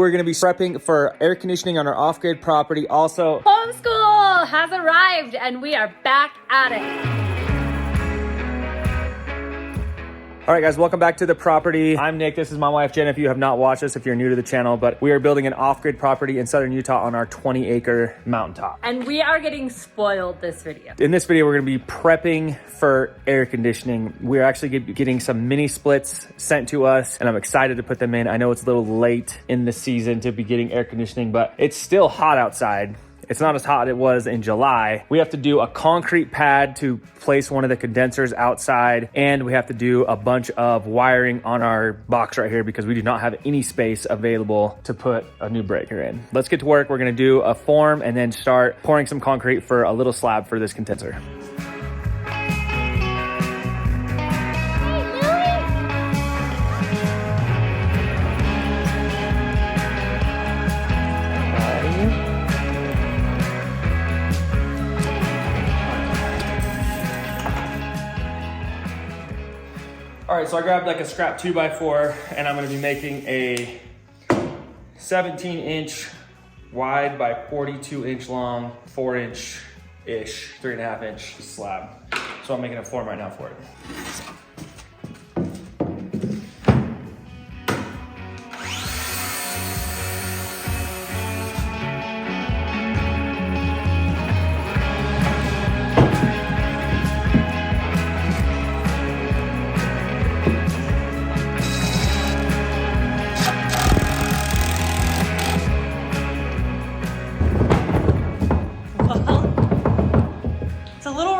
We're gonna be prepping for air conditioning on our off-grid property. Also, homeschool has arrived and we are back at it. all right guys, welcome back to the property. I'm Nick, this is my wife Jen if you have not watched this, if you're new to the channel, but we are building an off-grid property in southern Utah on our 20-acre mountaintop. And we are getting spoiled this video. In this video, we're gonna be prepping for air conditioning. We're actually getting some mini splits sent to us and I'm excited to put them in. I know it's a little late in the season to be getting air conditioning, but it's still hot outside. It's not as hot as it was in July. We have to do a concrete pad to place one of the condensers outside, and we have to do a bunch of wiring on our box right here because we do not have any space available to put a new breaker in. Let's get to work. We're gonna do a form and then start pouring some concrete for a little slab for this condenser. All right, so I grabbed like a scrap 2x4 and I'm gonna be making a 17-inch wide by 42-inch long, 4-inch-ish, 3.5-inch slab. So I'm making a form right now for it.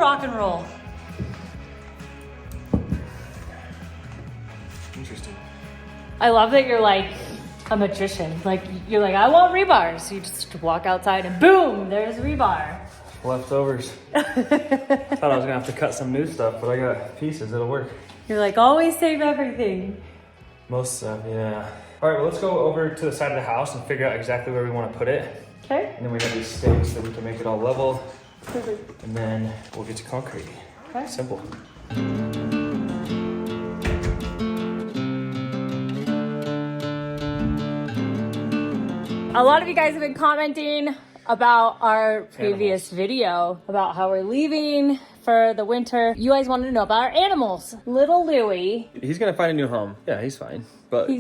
Rock and roll. Interesting. I love that you're like a magician. Like you're like, I want rebars. You just walk outside and boom, there's rebar. Leftovers. Thought I was gonna have to cut some new stuff, but I got pieces, it'll work. You're like, always save everything. Most stuff, yeah. All right, well, let's go over to the side of the house and figure out exactly where we wanna put it. Okay. And then we have these stakes that we can make it all level. Perfect. And then we'll get to concrete. Okay. Simple. A lot of you guys have been commenting about our previous video about how we're leaving for the winter. You guys wanted to know about our animals. Little Louie. He's gonna find a new home. Yeah, he's fine. But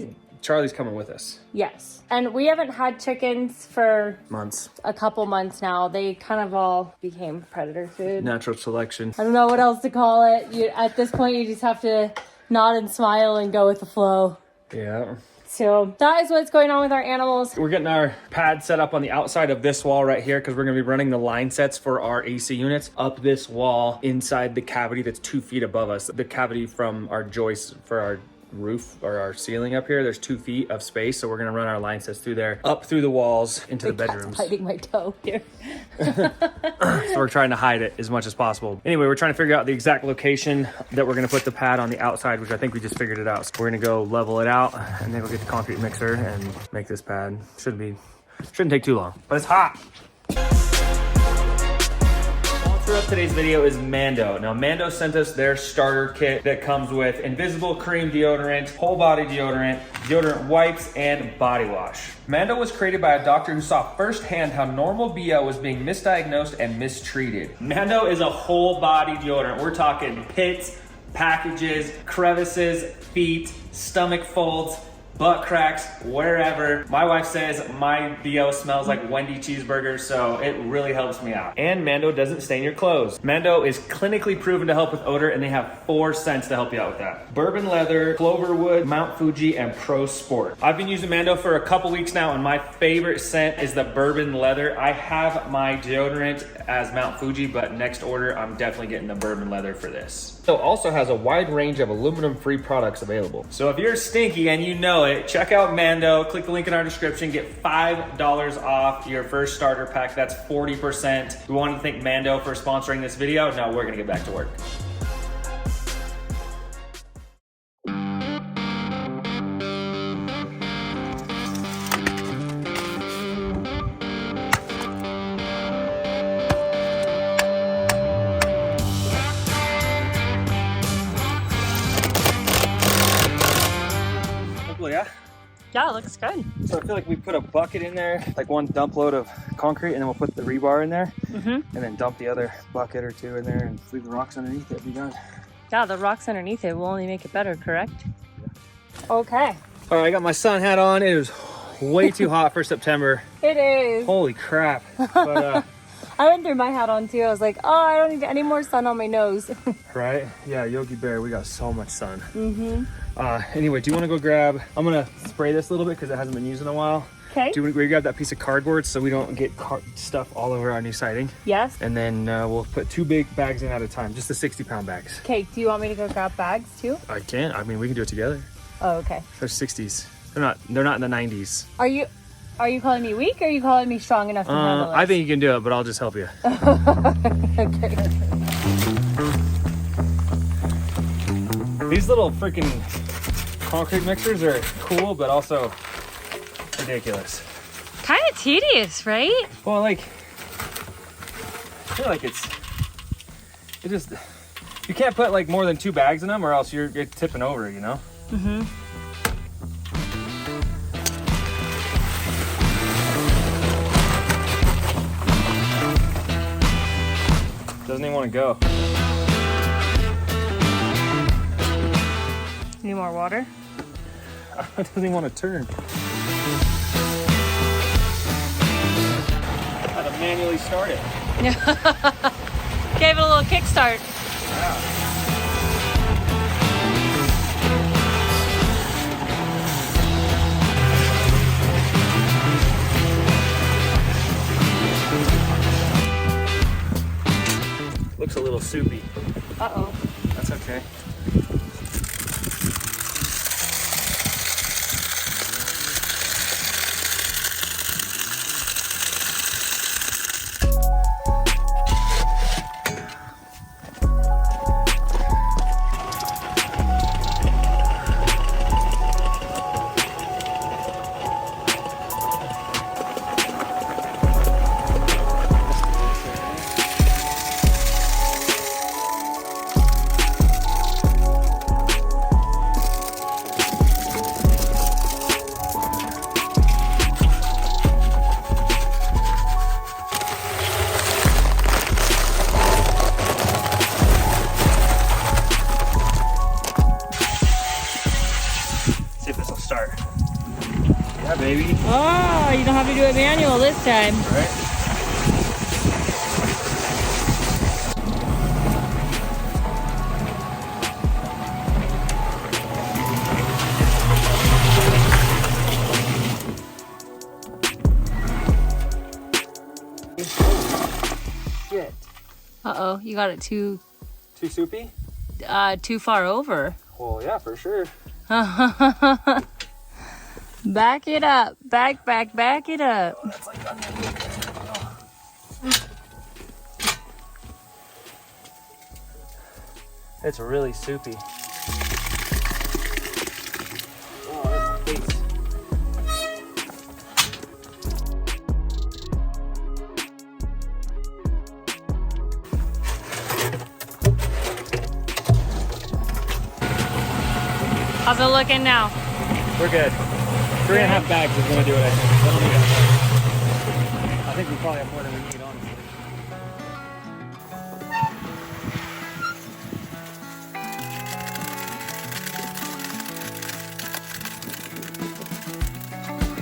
Charlie's coming with us. Yes. And we haven't had chickens for Months. a couple months now. They kind of all became predator food. Natural selection. I don't know what else to call it. At this point, you just have to nod and smile and go with the flow. Yeah. So that is what's going on with our animals. We're getting our pad set up on the outside of this wall right here because we're gonna be running the line sets for our AC units up this wall inside the cavity that's 2 feet above us. The cavity from our joist for our roof or our ceiling up here, there's 2 feet of space, so we're gonna run our line sets through there, up through the walls into the bedrooms. Biting my toe here. So we're trying to hide it as much as possible. Anyway, we're trying to figure out the exact location that we're gonna put the pad on the outside, which I think we just figured it out. So we're gonna go level it out and then we'll get the concrete mixer and make this pad. Shouldn't take too long, but it's hot. Of today's video is Mando. Now Mando sent us their starter kit that comes with invisible cream deodorant, whole body deodorant, deodorant wipes, and body wash. Mando was created by a doctor who saw firsthand how normal BO was being misdiagnosed and mistreated. Mando is a whole body deodorant. We're talking pits, packages, crevices, feet, stomach folds, butt cracks, wherever. My wife says my BO smells like Wendy cheeseburgers, so it really helps me out. And Mando doesn't stain your clothes. Mando is clinically proven to help with odor, and they have 4 scents to help you out with that: bourbon leather, cloverwood, Mount Fuji, and Pro Sport. I've been using Mando for a couple weeks now, and my favorite scent is the bourbon leather. I have my deodorant as Mount Fuji, but next order, I'm definitely getting the bourbon leather for this. So also has a wide range of aluminum-free products available. So if you're stinky and you know it, check out Mando. Click the link in our description. Get $5 off your first starter pack. That's 40%. We want to thank Mando for sponsoring this video. Now we're gonna get back to work. Yeah. Yeah, it looks good. So I feel like we put a bucket in there, like one dump load of concrete, and then we'll put the rebar in there, and then dump the other bucket or two in there and leave the rocks underneath it. Be done. Yeah, the rocks underneath it will only make it better, correct? Okay. All right, I got my sun hat on. It is way too hot for September. It is. Holy crap. But, I went through my hat on too. I was like, oh, I don't need any more sun on my nose. right? Yeah, Yogi Bear, we got so much sun. Anyway, do you want to go grab, I'm going to spray this a little bit because it hasn't been used in a while. Okay. Do you want to grab that piece of cardboard so we don't get stuff all over our new siding? Yes. And then we'll put 2 big bags in at a time, just the 60-pound bags. Okay, do you want me to go grab bags too? I can. I mean, we can do it together. Oh, okay. They're 60s. They're not in the 90s. Are you calling me weak or are you calling me strong enough to handle it? I think you can do it, but I'll just help you. Okay. These little freaking concrete mixers are cool, but also ridiculous. Kind of tedious, right? Well, like, I feel like you can't put like more than 2 bags in them or else you're tipping over, you know? Doesn't even want to go. Need more water? It doesn't even want to turn. Had to manually start it. Gave it a little kickstart. Looks a little soupy. Uh-oh. That's okay. Yeah, baby. Oh, you don't have to do it manual this time. Right? Shit. Uh-oh, you got it too soupy? too far over. Well, yeah, for sure. Back it up. Back it up. That's like it's really soupy. Oh, that's my face. How's it looking now? We're good. 3.5 bags is gonna do it, I think. That'll be good. I think we probably have more than we need, honestly.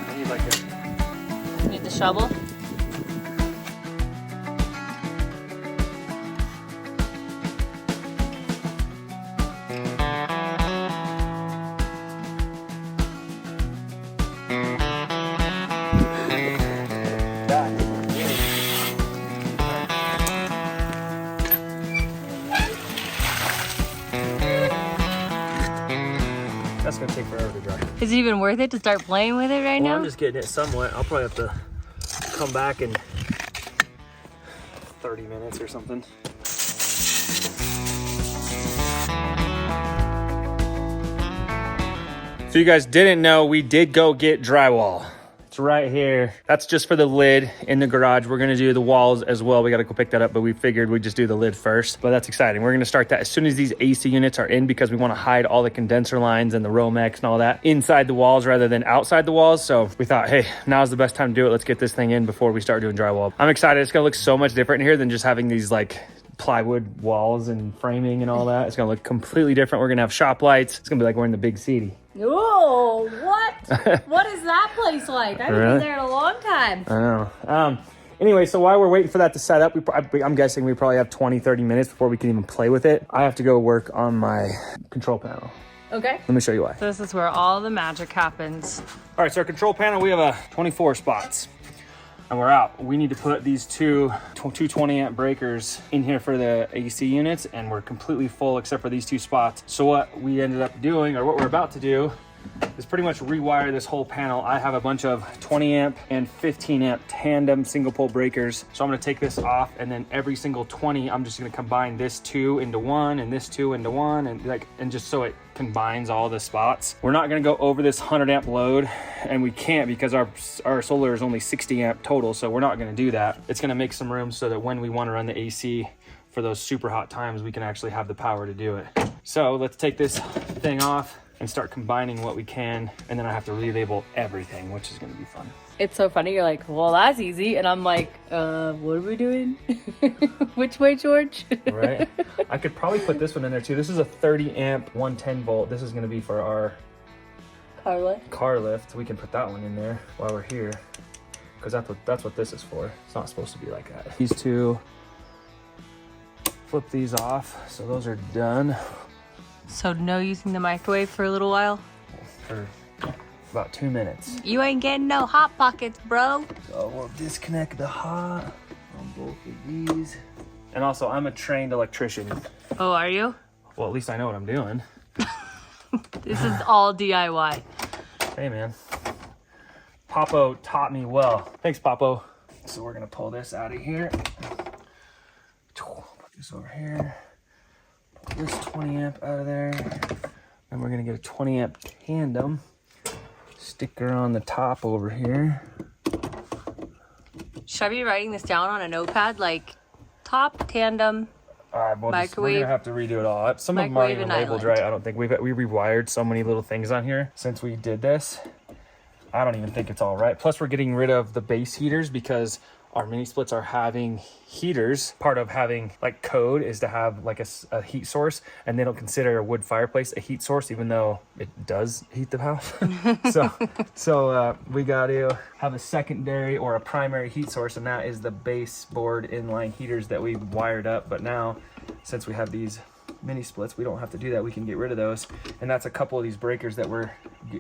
I need like a... Need the shovel? That's gonna take forever to dry. Is it even worth it to start playing with it right now? I'm just getting it somewhat. I'll probably have to come back in 30 minutes or something. So you guys didn't know, we did go get drywall. spots right here. That's just for the lid in the garage. We're gonna do the walls as well. We gotta go pick that up, but we figured we'd just do the lid first. But that's exciting. We're gonna start that as soon as these AC units are in, because we wanna hide all the condenser lines and the Romex and all that inside the walls rather than outside the walls. So we thought, hey, now's the best time to do it. Let's get this thing in before we start doing drywall. I'm excited. It's gonna look so much different in here than just having these like plywood walls and framing and all that. It's gonna look completely different. We're gonna have shop lights. It's gonna be like we're in the big city. Oh, what? What is that place like? I haven't been there in a long time. I know. Anyway, so while we're waiting for that to set up, I'm guessing we probably have 20-30 minutes before we can even play with it. I have to go work on my control panel. Okay. Let me show you why. So this is where all the magic happens. All right, so our control panel, we have 24 spots. And we're out. We need to put these two 20 amp breakers in here for the AC units, and we're completely full except for these 2 spots. So what we ended up doing, or what we're about to do, is pretty much rewire this whole panel. I have a bunch of 20 amp and 15 amp tandem single pole breakers. So I'm gonna take this off, and then every single 20, I'm just gonna combine this 2 into 1 and this 2 into 1, and just so it combines all the spots. We're not gonna go over this 100 amp load, and we can't because our solar is only 60 amp total, so we're not gonna do that. It's gonna make some room so that when we wanna run the AC for those super hot times, we can actually have the power to do it. So let's take this thing off and start combining what we can, and then I have to relabel everything, which is gonna be fun. It's so funny. You're like, well, that's easy. And I'm like, what are we doing? Which way, George? Right? I could probably put this one in there too. This is a 30 amp, 110 volt. This is gonna be for our car lift. We can put that one in there while we're here, because that's what this is for. It's not supposed to be like that. These 2, flip these off. So those are done. So no using the microwave for a little while? For about 2 minutes. You ain't getting no hot pockets, bro. So we'll disconnect the hot on both of these. And also, I'm a trained electrician. Oh, are you? Well, at least I know what I'm doing. This is all DIY. Hey, man. Papo taught me well. Thanks, Papo. So we're gonna pull this out of here. Put this over here. Pull this 20 amp out of there. And we're gonna get a 20 amp tandem. Sticker on the top over here. Should I be writing this down on a notepad? Like, top, tandem, microwave. We're gonna have to redo it all. Some of them aren't even labeled right. I don't think we rewired so many little things on here since we did this. I don't even think it's all right. Plus, we're getting rid of the base heaters because our mini splits are having heaters. Part of having like code is to have like a heat source, and they don't consider a wood fireplace a heat source, even though it does heat the house. so we got to have a secondary or a primary heat source, and that is the baseboard inline heaters that we wired up. But now, since we have these mini splits, we don't have to do that. We can get rid of those, and that's a couple of these breakers that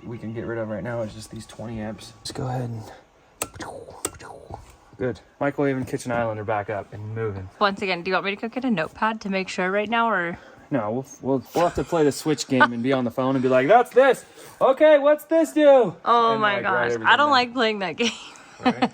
we can get rid of right now. Is just these 20 amps. Just go ahead and good. Microwave and kitchen island are back up and moving. Once again, do you want me to go get a notepad to make sure right now, or? No, we'll have to play the Switch game and be on the phone and be like, that's this. Okay, what's this do? Oh and my gosh, I don't like playing that game. Right?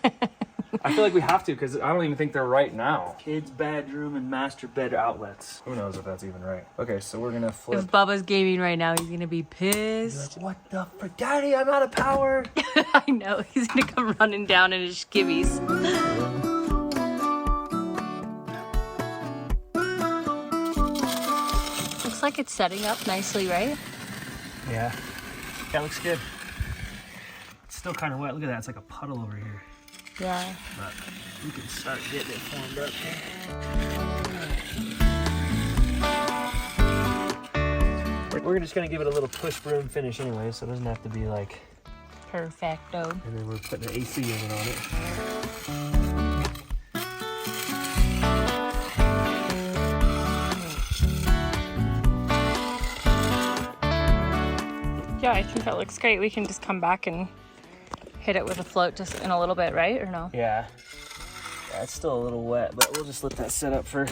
I feel like we have to, because I don't even think they're right now. Kids' bedroom and master bed outlets. Who knows if that's even right. Okay, so we're gonna flip. If Bubba's gaming right now, he's gonna be pissed. Like, what the frick? Daddy, I'm out of power. I know, he's gonna come running down in his skivvies. Looks like it's setting up nicely, right? Yeah, that looks good. It's still kind of wet. Look at that, it's like a puddle over here. Yeah. But we can start getting it formed up here. We're just gonna give it a little push broom finish anyway, so it doesn't have to be like perfecto. And then we're putting an AC unit on it. Yeah, I think that looks great. We can just come back and hit it with a float just in a little bit, right? Or no? Yeah, it's still a little wet, but we'll just let that set up for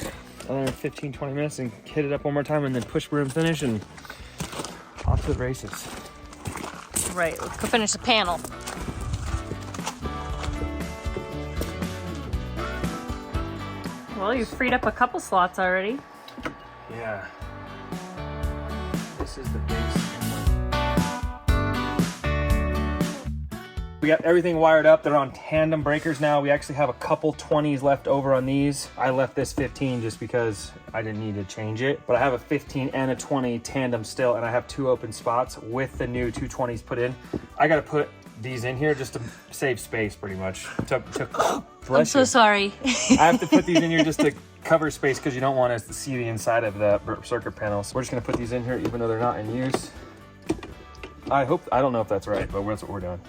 another 15-20 minutes and hit it up one more time and then push broom finish and off to the races. Right, let's go finish the panel. Well, you freed up a couple slots already. Yeah. This is the base. We got everything wired up. They're on tandem breakers now. We actually have a couple 20s left over on these. I left this 15 just because I didn't need to change it. But I have a 15 and a 20 tandem still, and I have 2 open spots with the new 220s put in. I got to put these in here just to save space pretty much. I'm so sorry. I have to put these in here just to cover space because you don't want us to see the inside of the circuit panels. We're just gonna put these in here even though they're not in use. I don't know if that's right, but that's what we're doing.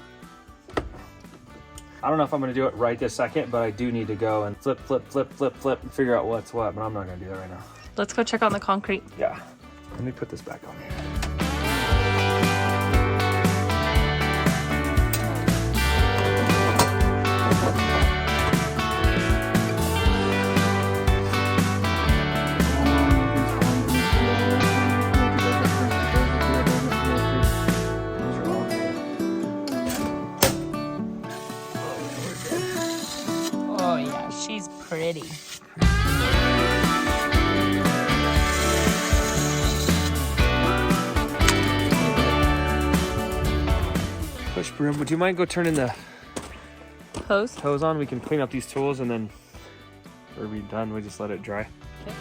I don't know if I'm gonna do it right this second, but I do need to go and flip, and figure out what's what, but I'm not gonna do that right now. Let's go check on the concrete. Yeah, let me put this back on here. Oh yeah, she's pretty. Push broom, would you mind go turning the Hose? hose on? We can clean up these tools and then we're done. We just let it dry. Okay.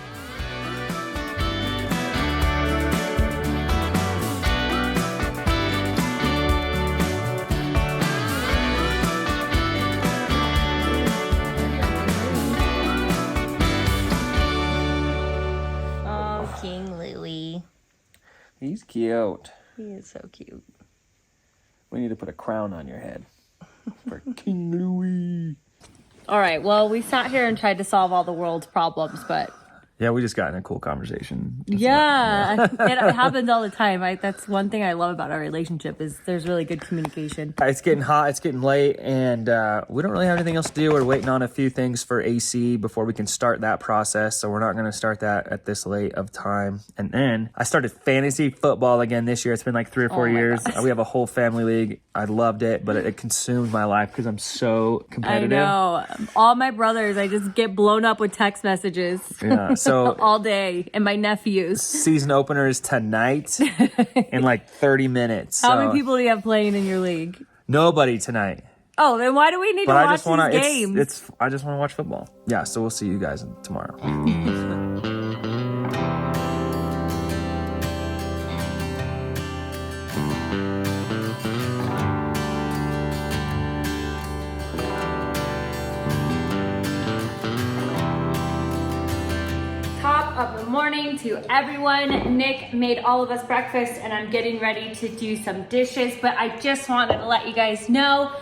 Oh, King Louie. He's cute. He is so cute. We need to put a crown on your head for King Louis. All right, well, we sat here and tried to solve all the world's problems, but Yeah, we just got in a cool conversation. yeah, it happens all the time. That's one thing I love about our relationship is there's really good communication. It's getting hot, it's getting late, and we don't really have anything else to do. We're waiting on a few things for AC before we can start that process, so we're not going to start that at this late of time. And then I started fantasy football again this year. It's been like 3 or 4 years. God. We have a whole family league. I loved it, but it consumed my life because I'm so competitive. I know. All my brothers, I just get blown up with text messages. Yeah, so all day, and my nephews. season opener is tonight in like 30 minutes. How many people do you have playing in your league? Nobody tonight. Oh, then why do we need to watch these games? I just want to watch football. Yeah, so we'll see you guys tomorrow. Top of the morning to everyone. Nick made all of us breakfast and I'm getting ready to do some dishes, but I just wanted to let you guys know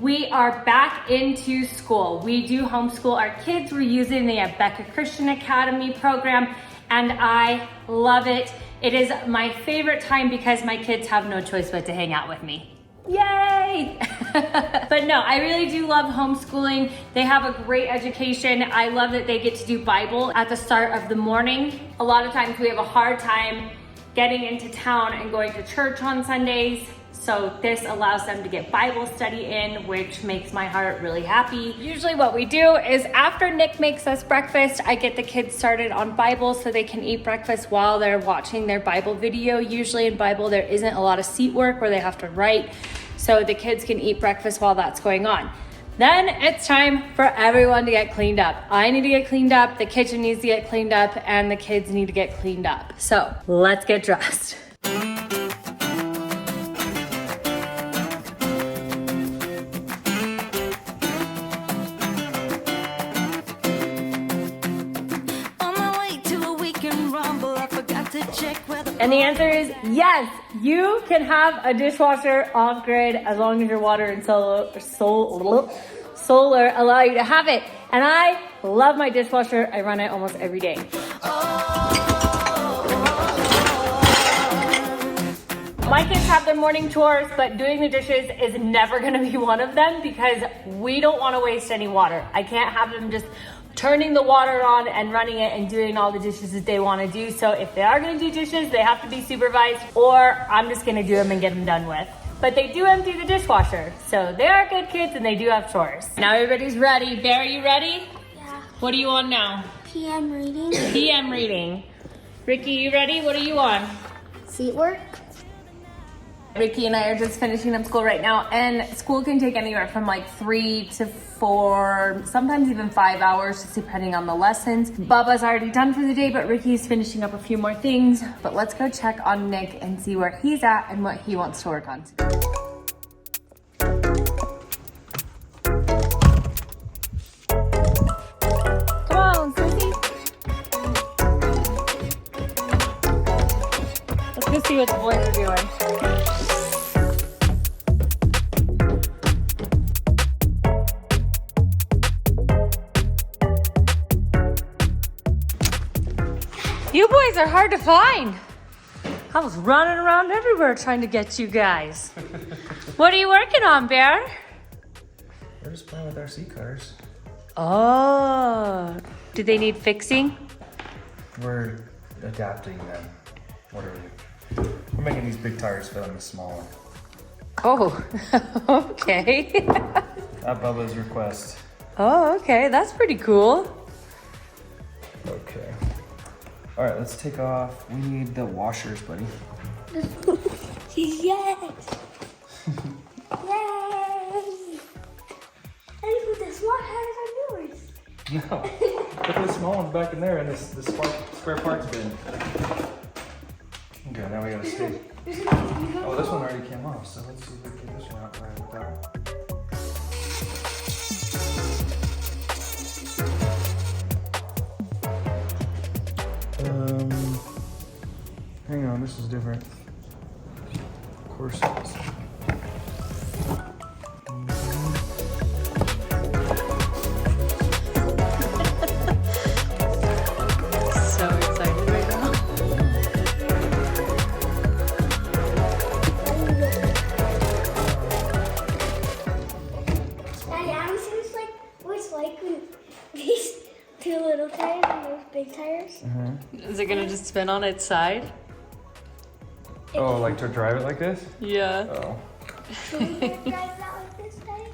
we are back into school. We do homeschool our kids. We're using the Becca Christian Academy program and I love it. It is my favorite time because my kids have no choice but to hang out with me. Yay! But no, I really do love homeschooling. They have a great education. I love that they get to do Bible at the start of the morning. A lot of times we have a hard time getting into town and going to church on Sundays. So this allows them to get Bible study in, which makes my heart really happy. Usually what we do is after Nick makes us breakfast, I get the kids started on Bible so they can eat breakfast while they're watching their Bible video. Usually in Bible, there isn't a lot of seat work where they have to write. So the kids can eat breakfast while that's going on. Then it's time for everyone to get cleaned up. I need to get cleaned up, the kitchen needs to get cleaned up, and the kids need to get cleaned up. So let's get dressed. And the answer is yes, you can have a dishwasher off grid as long as your water and solar allow you to have it. And I love my dishwasher. I run it almost every day. My kids have their morning chores, but doing the dishes is never gonna be one of them because we don't wanna waste any water. I can't have them just turning the water on and running it and doing all the dishes that they want to do. So if they are going to do dishes, they have to be supervised, or I'm just going to do them and get them done with. But they do empty the dishwasher. So they are good kids and they do have chores. Now everybody's ready. Bear, you ready? Yeah. What are you on now? PM reading. PM reading. Ricky, you ready? What are you on? Seat work. Ricky and I are just finishing up school right now, and school can take anywhere from like 3 to 4, sometimes even 5 hours, just depending on the lessons. Bubba's already done for the day, but Ricky's finishing up a few more things. But let's go check on Nick and see where he's at and what he wants to work on. Come on, Sissy. Let's go see what the boys are doing. You boys are hard to find. I was running around everywhere trying to get you guys. What are you working on, Bear? We're just playing with our seat cutters. Oh, do they need fixing? We're adapting them. We're making these big tires fit on the small one. Oh, okay. At Bubba's request. Oh, okay, that's pretty cool. Okay. All right, let's take off. We need the washers, buddy. Yes. Yay. And put the small tires on yours. No. Put the small ones back in there in this spare parts bin. Okay, now we gotta see. Oh, this one already came off, so let's see if we can get this one out right without. Hang on, this is different. Of course it is. So excited right now. Daddy, I was just like, what's like when these two little tires and those big tires? Is it gonna just spin on its side? Oh, like to drive it like this? Yeah. Oh. Should we drive that like this, Daddy?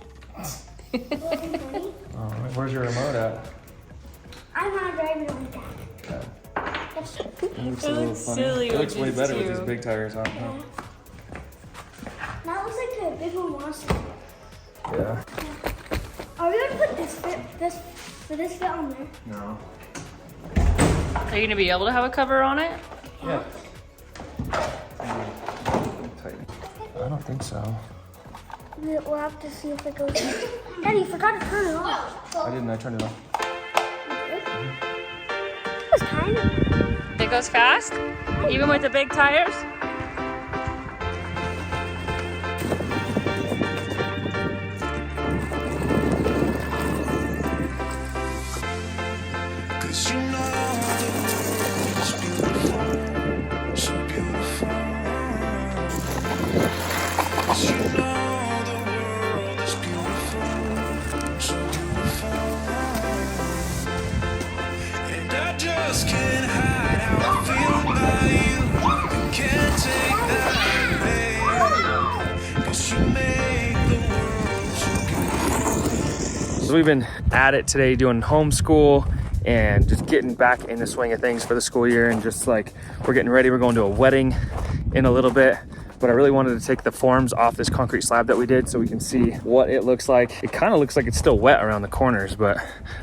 Oh, where's your remote at? I'm not driving it like that. Okay. It looks a It little looks funny. silly It looks with way these better with two. these big tires on. Huh? That looks like a big one monster. Yeah. Are we gonna put this fit on there? No. Are you gonna be able to have a cover on it? Yeah. Tighten. I don't think so. We'll have to see if it goes. Daddy, you forgot to turn it off. I didn't. I turned it off. It was tiny. It goes fast? Even with the big tires? So we've been at it today doing homeschool and just getting back in the swing of things for the school year, and just like we're getting ready. We're going to a wedding in a little bit, but I really wanted to take the forms off this concrete slab that we did so we can see what it looks like. It kind of looks like it's still wet around the corners, but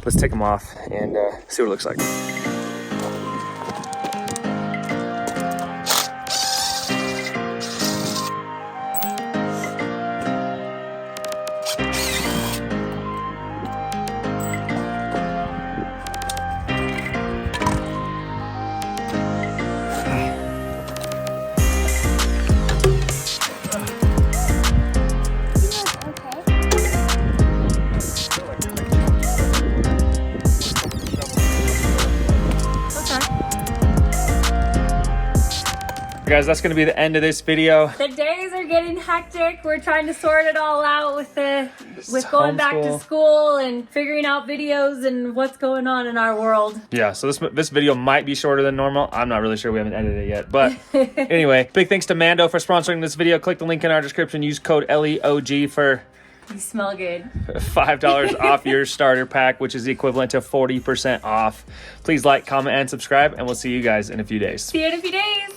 let's take them off and see what it looks like. Guys, that's gonna be the end of this video. The days are getting hectic. We're trying to sort it all out with going back to homeschool. school and figuring out videos and what's going on in our world. Yeah, so this video might be shorter than normal. I'm not really sure. We haven't edited it yet. But anyway, big thanks to Mando for sponsoring this video. Click the link in our description. Use code LEOG for You smell good. $5 off your starter pack, which is the equivalent to 40% off. Please like, comment, and subscribe, and we'll see you guys in a few days. See you in a few days.